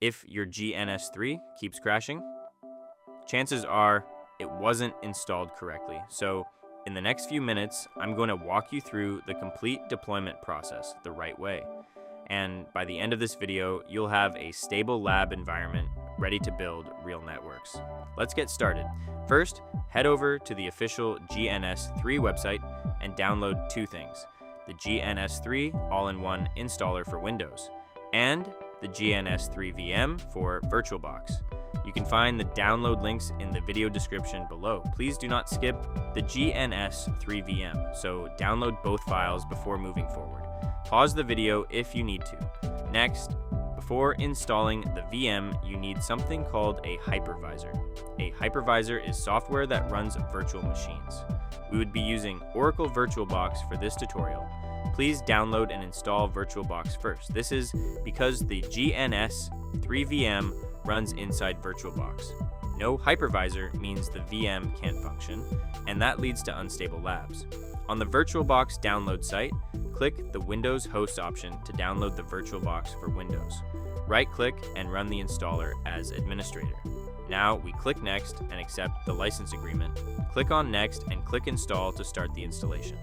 If your GNS3 keeps crashing, chances are it wasn't installed correctly. So in the next few minutes, I'm going to walk you through the complete deployment process the right way. And by the end of this video, you'll have a stable lab environment ready to build real networks. Let's get started. First, head over to the official GNS3 website and download two things: the GNS3 all-in-one installer for Windows and the GNS3 VM for VirtualBox. You can find the download links in the video description below. Please do not skip the GNS3 VM, so download both files before moving forward. Pause the video if you need to. Next, before installing the VM, you need something called a hypervisor. A hypervisor is software that runs virtual machines. We would be using Oracle VirtualBox for this tutorial. Please download and install VirtualBox first. This is because the GNS3 VM runs inside VirtualBox. No hypervisor means the VM can't function, and that leads to unstable labs. On the VirtualBox download site, click the Windows host option to download the VirtualBox for Windows. Right-click and run the installer as administrator. Now we click Next and accept the license agreement. Click on Next and click Install to start the installation.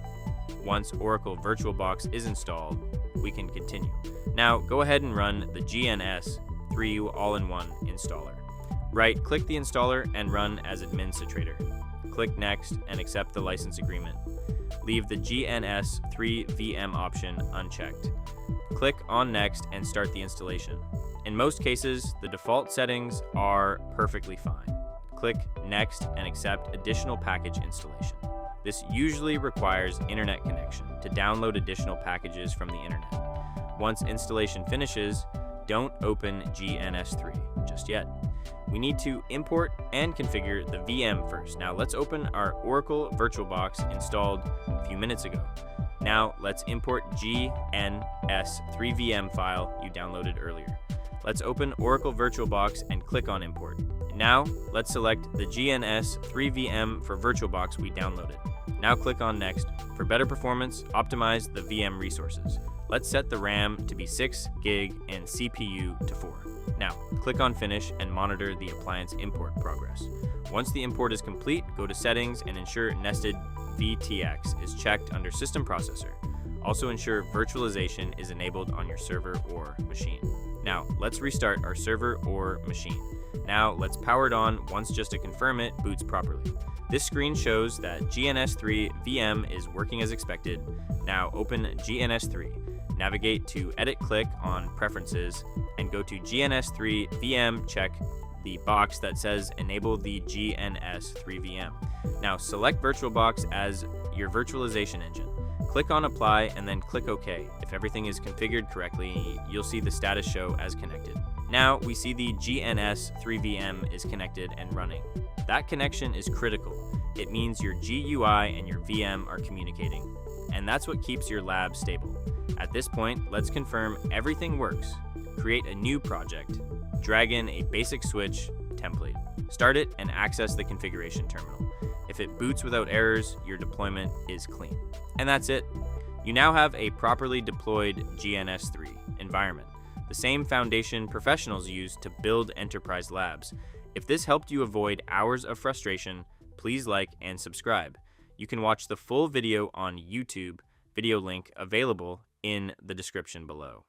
Once Oracle VirtualBox is installed, we can continue. Now go ahead and run the GNS3 all-in-one installer. Right-click the installer and run as administrator. Click Next and accept the license agreement. Leave the GNS3 VM option unchecked. Click on Next and start the installation. In most cases, the default settings are perfectly fine. Click Next and accept additional package installation. This usually requires internet connection to download additional packages from the internet. Once installation finishes, don't open GNS3 just yet. We need to import and configure the VM first. Now let's open our Oracle VirtualBox installed a few minutes ago. Now let's import GNS3 VM file you downloaded earlier. Let's open Oracle VirtualBox and click on import. Now let's select the GNS3 VM for VirtualBox we downloaded. Now click on Next. For better performance, optimize the VM resources. Let's set the RAM to be 6 GB and CPU to 4. Now, click on Finish and monitor the appliance import progress. Once the import is complete, go to Settings and ensure Nested VTX is checked under System Processor. Also ensure Virtualization is enabled on your server or machine. Now, let's restart our server or machine. Now, let's power it on once just to confirm it boots properly. This screen shows that GNS3 VM is working as expected. Now, open GNS3. Navigate to Edit-click on Preferences and go to GNS3 VM. Check the box that says Enable the GNS3 VM. Now select VirtualBox as your virtualization engine. Click on Apply and then click OK. If everything is configured correctly, you'll see the status show as connected. Now we see the GNS3 VM is connected and running. That connection is critical. It means your GUI and your VM are communicating, and that's what keeps your lab stable. At this point, let's confirm everything works. Create a new project. Drag in a basic switch template. Start it and access the configuration terminal. If it boots without errors, your deployment is clean. And that's it. You now have a properly deployed GNS3 environment, the same foundation professionals use to build enterprise labs. If this helped you avoid hours of frustration, please like and subscribe. You can watch the full video on YouTube, video link available in the description below.